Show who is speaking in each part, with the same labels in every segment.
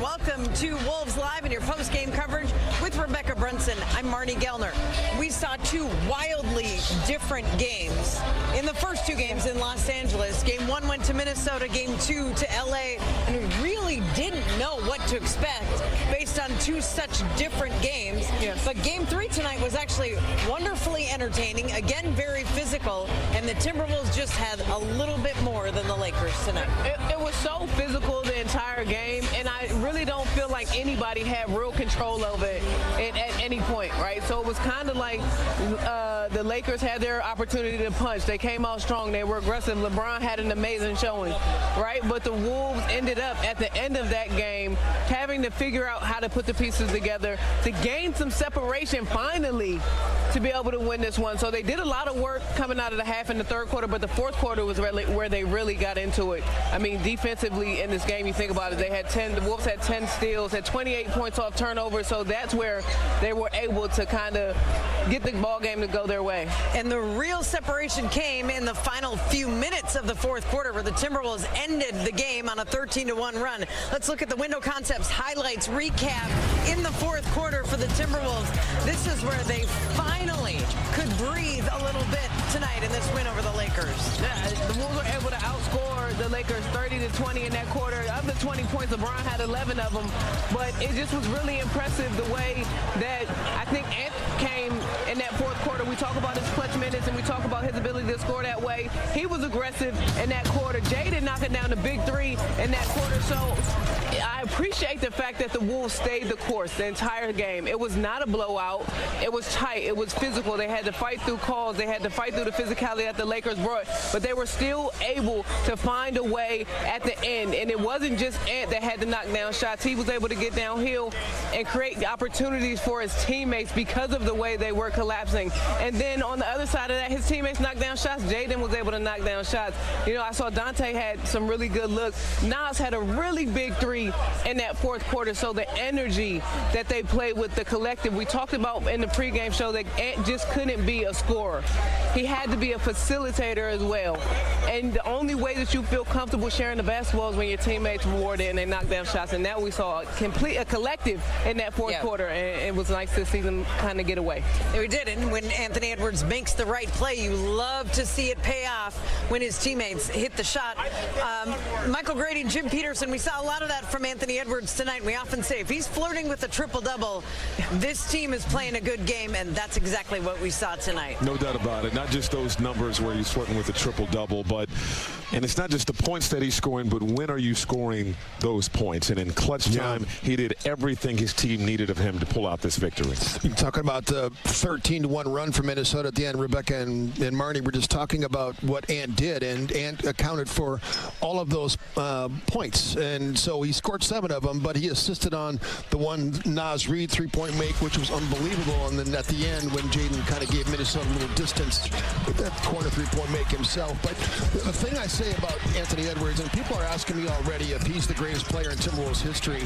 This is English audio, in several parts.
Speaker 1: Welcome to Wolves Live and your post-game coverage with Rebecca Brunson. I'm Marnie Gellner. We saw two wildly different games in the first two games in Los Angeles. Game one went to Minnesota, game two to LA, and we really didn't know what to expect based on two such different games. Yes. But game three tonight was actually wonderfully entertaining, again very physical, and the Timberwolves just had a little bit more than the Lakers tonight.
Speaker 2: It was so physical the entire game, and I really don't feel like anybody had real control of it at any point, right? So it was kind of like the Lakers had their opportunity to punch. They came out strong. They were aggressive. LeBron had an amazing showing, right? But the Wolves ended up at the end of that game having to figure out how to put the pieces together to gain some separation finally to be able to win this one. So they did a lot of work coming out of the half in the third quarter, but the fourth quarter was really where they really got into it. I mean, defensively in this game, you think about it, the Wolves had 10 steals, had 28 points off turnovers, so that's where they were able to kind of get the ball game to go their way.
Speaker 1: And the real separation came in the final few minutes of the fourth quarter where the Timberwolves ended the game on a 13-1 run. Let's look at the Window Concepts highlights recap in the fourth quarter for the Timberwolves. This is where they finally could breathe a little bit tonight in this win over the Lakers.
Speaker 2: Yeah, the Wolves were able to outscore the Lakers 30-20 in that quarter. Of the 20 points, LeBron had 11 of them, but it just was really impressive the way that I think Ant came in that fourth quarter. We talk about his clutch minutes and we talk about his ability to score that way. He was aggressive in that quarter. Jaden knocking down the big three in that quarter. So I appreciate the fact that the Wolves stayed the course the entire game. It was not a blowout. It was tight. It was physical. They had to fight through calls. They had to fight through the physicality that the Lakers brought, but they were still able to find a way at the end. And it wasn't just Ant that had to knock down shots. He was able to get downhill and create opportunities for his teammates because of the way they were collapsing. And then on the other side of that, his teammates knocked down shots. Jaden was able to knock down shots. You know, I saw Dante had some really good looks. Nas had a really big three in that fourth quarter. So the energy that they played with the collective, we talked about in the pregame show that Ant just couldn't be a scorer. He had to be a facilitator as well. And the only way that you feel comfortable sharing the basketball is when your teammates reward it and they knock down shots. And now we saw a collective in that fourth quarter, and it was nice to see them kind of get away.
Speaker 1: We did, and when Anthony Edwards makes the right play, you love to see it pay off when his teammates hit the shot. Michael Grady and Jim Peterson, we saw a lot of that from Anthony Edwards tonight. We often say if he's flirting with a triple-double, this team is playing a good game, and that's exactly what we saw tonight.
Speaker 3: No doubt about it. Not just those numbers where he's flirting with a triple-double, and it's not just the points that he's scoring, but when are you scoring those points? And in clutch time, he did everything his team needed of him to pull out this victory.
Speaker 4: You're talking about the 13-1 run for Minnesota at the end. Rebecca and Marnie were just talking about what Ant did, and Ant accounted for all of those points. And so he scored 7 of them, but he assisted on the one Nas Reed three-point make, which was unbelievable. And then at the end, when Jaden kind of gave Minnesota a little distance with that corner three-point make himself. But the thing I say about Anthony Edwards, and people are asking me already if he's the greatest player in Timberwolves history,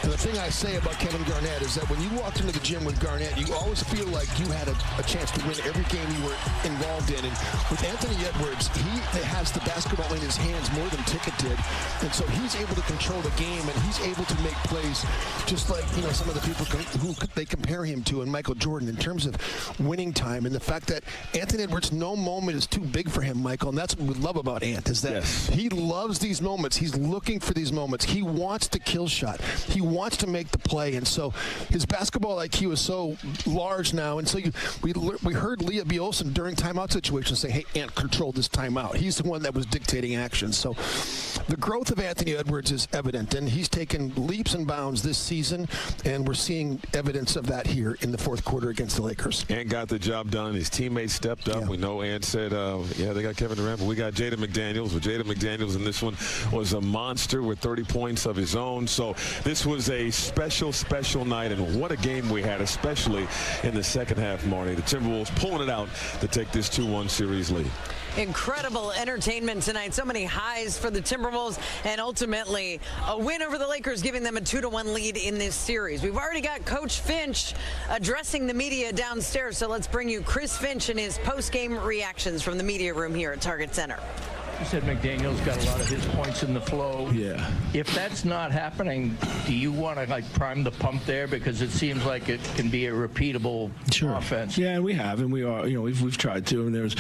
Speaker 4: and the thing I say about Kevin Garnett is that when you walked into the gym with Garnett, you always feel like you had a chance to win every game you were involved in. And with Anthony Edwards, he has the basketball in his hands more than Ticket did, and so he's able to control the game, and he's able to make plays just like, you know, some of the people who they compare him to, and Michael Jordan, in terms of winning time. And the fact that Anthony Edwards, no moment is too big for him, Michael, and that's what we love about Ant, is that he loves these moments. He's looking for these moments. He wants the kill shot. He wants to make the play, and so his basketball IQ is so large now. And so we heard Leah B. Olsen during timeout situations say, hey, Ant, control this timeout. He's the one that was dictating action. So the growth of Anthony Edwards is evident, and he's taken leaps and bounds this season, and we're seeing evidence of that here in the fourth quarter against the Lakers.
Speaker 3: Ant got the job done. His teammates stepped up. We know Ant said, they got Kevin Durant, but we got Jaden McDaniels. But Jaden McDaniels in this one was a monster with 30 points of his own. So this was a special, special night, and what a game we had, especially in the second half, Marnie. The Timberwolves pulling it out to take this 2-1 series lead.
Speaker 1: Incredible entertainment tonight. So many highs for the Timberwolves, and ultimately a win over the Lakers, giving them a 2-1 lead in this series. We've already got Coach Finch addressing the media downstairs, so let's bring you Chris Finch and his post-game reactions from the media room here at Target Center.
Speaker 5: You said McDaniel's got a lot of his points in the flow.
Speaker 6: Yeah.
Speaker 5: If that's not happening, do you want to like prime the pump there, because it seems like it can be a repeatable offense?
Speaker 6: Yeah, and we have, and we are. We've tried to, and there's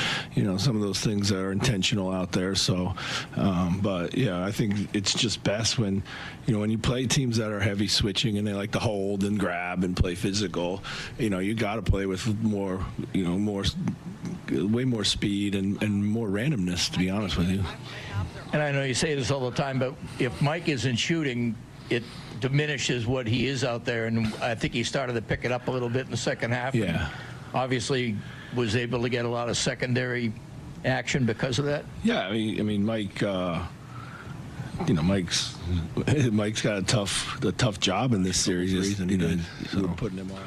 Speaker 6: some of those things that are intentional out there. So, but yeah, I think it's just best when when you play teams that are heavy switching and they like to hold and grab and play physical. You got to play with more, way more speed and more randomness, to be honest with you.
Speaker 5: And I know you say this all the time, but if Mike isn't shooting, it diminishes what he is out there. And I think he started to pick it up a little bit in the second half.
Speaker 6: Yeah.
Speaker 5: Obviously was able to get a lot of secondary action because of that.
Speaker 6: Yeah, I mean, Mike. Mike's got a tough job in this series, and we're putting him on.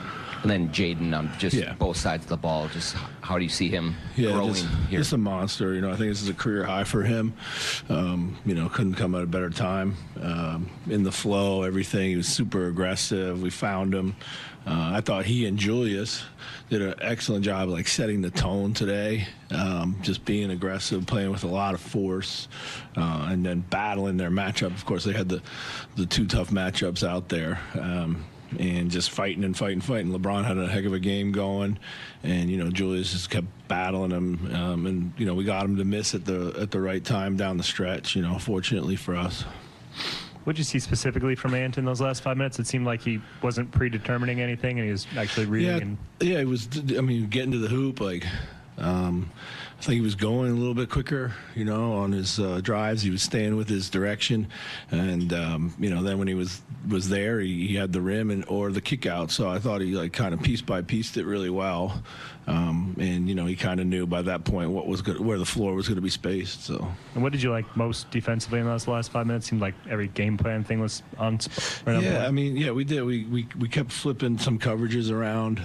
Speaker 7: And then Jaden on just both sides of the ball. Just how do you see him growing here?
Speaker 6: Just a monster. I think this is a career high for him. Couldn't come at a better time. In the flow, everything. He was super aggressive. We found him. I thought he and Julius did an excellent job, like setting the tone today. Just being aggressive, playing with a lot of force, and then battling their matchup. Of course, they had the two tough matchups out there. And just fighting. LeBron had a heck of a game going, and Julius just kept battling him, and we got him to miss at the right time down the stretch. Fortunately for us.
Speaker 8: What did you see specifically from Ant in those last 5 minutes? It seemed like he wasn't predetermining anything, and he was actually reading.
Speaker 6: Yeah, he was. Getting to the hoop, I think he was going a little bit quicker, on his drives. He was staying with his direction, and then when he was there, he had the rim or the kick out. So I thought he kind of piece by pieced it really well, and he kind of knew by that point where the floor was going to be spaced. So. And
Speaker 8: what did you like most defensively in those last 5 minutes? Seemed like every game plan thing was on.
Speaker 6: We did. We kept flipping some coverages around.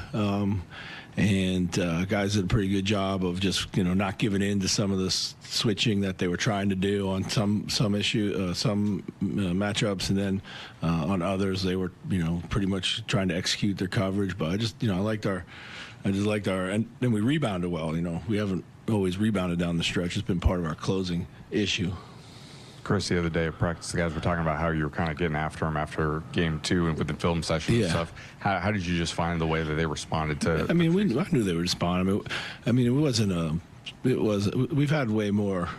Speaker 6: And guys did a pretty good job of just not giving in to some of the switching that they were trying to do on some matchups, and then on others they were pretty much trying to execute their coverage. But I just liked our, and then we rebounded well. We haven't always rebounded down the stretch. It's been part of our closing issue.
Speaker 9: Chris, the other day at practice, the guys were talking about how you were kind of getting after him after game 2 and with the film session and stuff. How did you just find the way that they responded to?
Speaker 6: I knew they would respond. It wasn't we've had way more,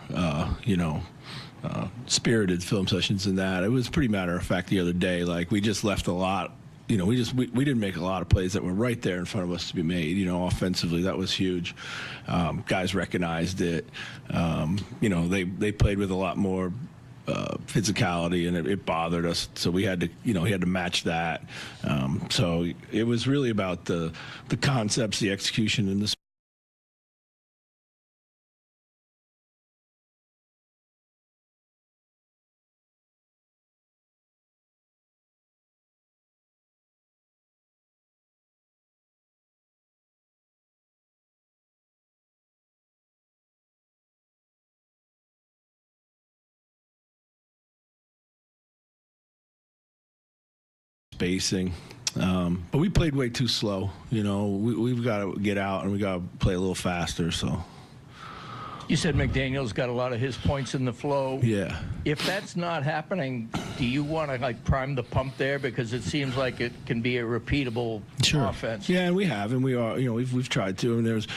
Speaker 6: spirited film sessions than that. It was pretty matter of fact the other day. Like, we just left a lot. We didn't make a lot of plays that were right there in front of us to be made. Offensively, that was huge. Guys recognized it. They played with a lot more physicality, and it bothered us. So we had to match that. So it was really about the concepts, the execution, and the spacing. But we played way too slow. We've got to get out and we got to play a little faster. So.
Speaker 5: You said McDaniel's got a lot of his points in the flow.
Speaker 6: Yeah.
Speaker 5: If that's not happening, do you want to prime the pump there, because it seems like it can be a repeatable offense?
Speaker 6: Yeah, and we have, and we are. We've tried to, and there's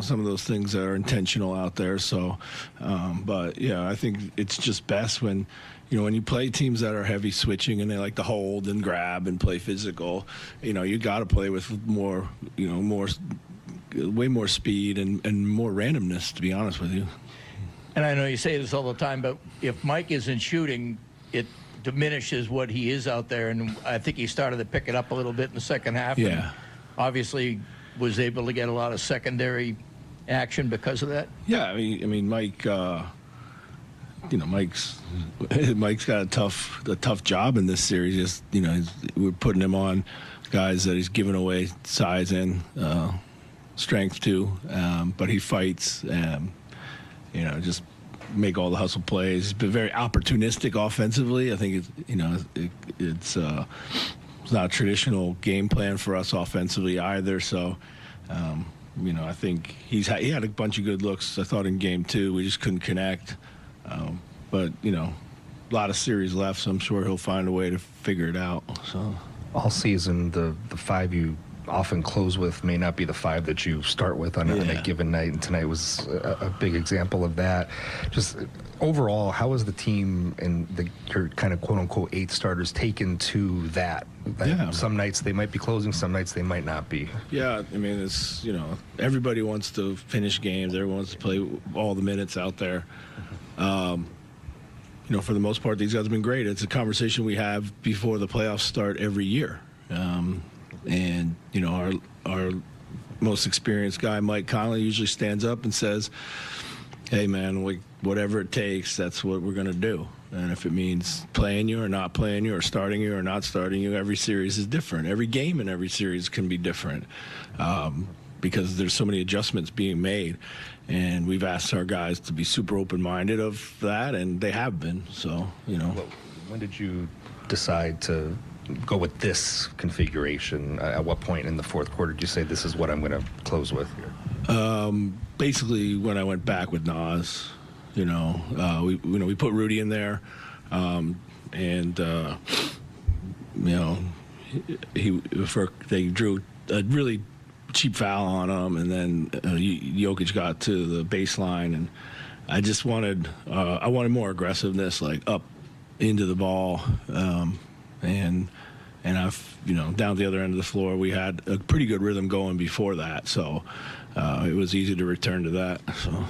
Speaker 6: some of those things that are intentional out there. So, but yeah, I think it's just best when. When you play teams that are heavy switching and they like to hold and grab and play physical, you got to play with more, way more speed and more randomness, to be honest with you.
Speaker 5: And I know you say this all the time, but if Mike isn't shooting, it diminishes what he is out there. And I think he started to pick it up a little bit in the second half.
Speaker 6: Yeah.
Speaker 5: And obviously was able to get a lot of secondary action because of that.
Speaker 6: Yeah, I mean, Mike. Mike's got a tough job in this series. Just we're putting him on guys that he's giving away size and strength to, but he fights. Just make all the hustle plays. He's been very opportunistic offensively. I think it's not a traditional game plan for us offensively either. So. I think he had a bunch of good looks. I thought in game 2 we just couldn't connect. But, you know, a lot of series left, so I'm sure he'll find a way to figure it out. So
Speaker 10: all season, the five you often close with may not be the five that you start with on a given night, and tonight was a big example of that. Just overall, how has the team and your kind of quote-unquote 8 starters taken to that? Some nights they might be closing, some nights they might not be.
Speaker 6: Yeah, I mean, it's, you know, everybody wants to finish games. Everyone wants to play all the minutes out there. You know, for the most part, these guys have been great. It's a conversation we have before the playoffs start every year. And, you know, our most experienced guy, Mike Conley, usually stands up and says, hey, man, whatever it takes, that's what we're going to do. And if it means playing you or not playing you or starting you or not starting you, every series is different. Every game in every series can be different because there's so many adjustments being made. And we've asked our guys to be super open-minded of that, and they have been. So, you know.
Speaker 10: When did you decide to go with this configuration? At what point in the fourth quarter did you say this is what I'm going to close with here?
Speaker 6: Basically, when I went back with Nas, you know, we put Rudy in there, and you know, they drew a really cheap foul on him, and then Jokic got to the baseline, and I just wanted more aggressiveness, like up into the ball, and I've, you know, down the other end of the floor, we had a pretty good rhythm going before that, so it was easy to return to that. So.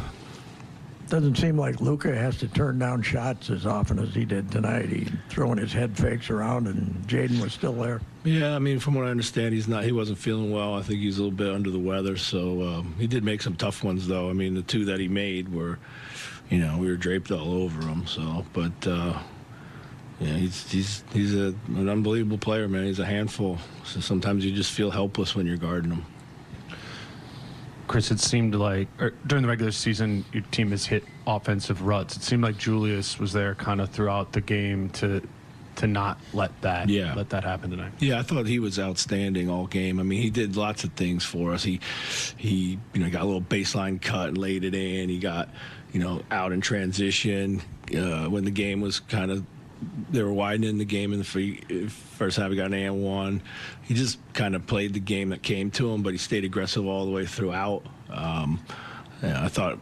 Speaker 11: Doesn't seem like Luka has to turn down shots as often as he did tonight. He throwing his head fakes around, and Jaden was still there.
Speaker 6: Yeah, I mean, from what I understand, he wasn't feeling well. I think he's a little bit under the weather, so he did make some tough ones, though. I mean, the 2 that he made were, you know, we were draped all over him. So, but yeah, he's an unbelievable player, man. He's a handful. So sometimes you just feel helpless when you're guarding him.
Speaker 12: Chris, it seemed like during the regular season, your team has hit offensive ruts. It seemed like Julius was there kind of throughout the game to not let that happen tonight.
Speaker 6: Yeah, I thought he was outstanding all game. I mean, he did lots of things for us. He you know, got a little baseline cut and laid it in. He got, you know, out in transition when the game was kind of, they were widening the game in the first half. He got an and-1. He just kind of played the game that came to him, but he stayed aggressive all the way throughout. I thought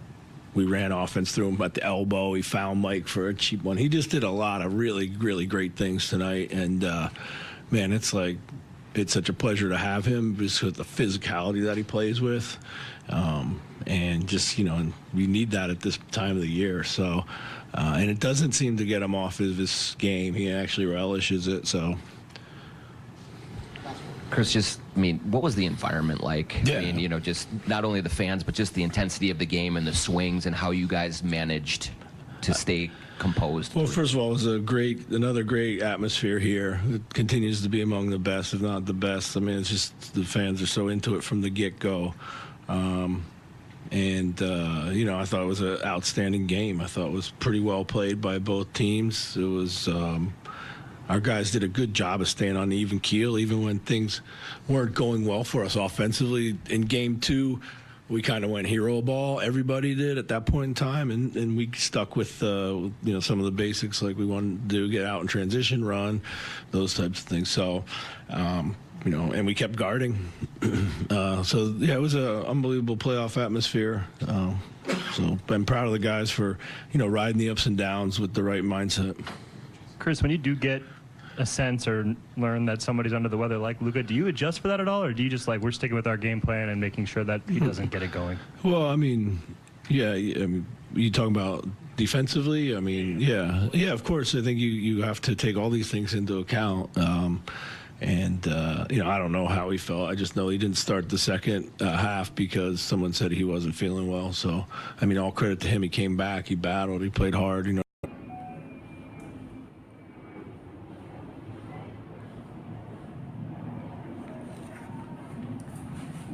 Speaker 6: we ran offense through him at the elbow. He found Mike for a cheap one. He just did a lot of really, really great things tonight. And, man, it's such a pleasure to have him just with the physicality that he plays with. And just, you know, we need that at this time of the year. So, and it doesn't seem to get him off of his game. He actually relishes it. So,
Speaker 7: Chris, just, I mean, what was the environment like?
Speaker 6: Yeah.
Speaker 7: I mean, you know, just not only the fans, but just the intensity of the game and the swings and how you guys managed to stay composed.
Speaker 6: Well, first of all, it was another great atmosphere here. It continues to be among the best, if not the best. I mean, it's just the fans are so into it from the get-go. You know, I thought it was an outstanding game. I thought it was pretty well played by both teams. It was our guys did a good job of staying on the even keel, even when things weren't going well for us offensively. In Game 2, we kind of went hero ball. Everybody did at that point in time, and we stuck with you know, some of the basics like we wanted to do, get out in transition, run, those types of things. So. You know, and we kept guarding. So, yeah, it was an unbelievable playoff atmosphere. So I'm proud of the guys for, you know, riding the ups and downs with the right mindset.
Speaker 8: Chris, when you do get a sense or learn that somebody's under the weather like Luka, do you adjust for that at all, or do you just like, we're sticking with our game plan and making sure that he doesn't get it going? Well,
Speaker 6: I mean, yeah, I mean, you talking about defensively? I mean, yeah, of course. I think you have to take all these things into account. You know, I don't know how he felt. I just know he didn't start the second half because someone said he wasn't feeling well. So, I mean, all credit to him. He came back. He battled. He played hard, you know.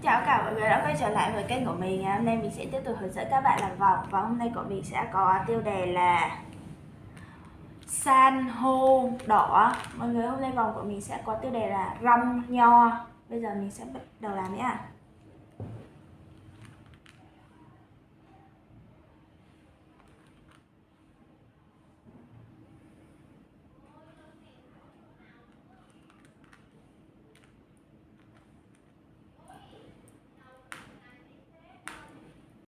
Speaker 13: Chào cả mọi người đã quay trở lại với kênh của mình. Hôm nay mình sẽ tiếp tục hướng dẫn các bạn làm vòng. Và hôm nay của mình sẽ có tiêu đề là san hô đỏ. Mọi người, hôm nay vòng của mình sẽ có tiêu đề là rong nho. Bây giờ mình sẽ bắt đầu làm nhé.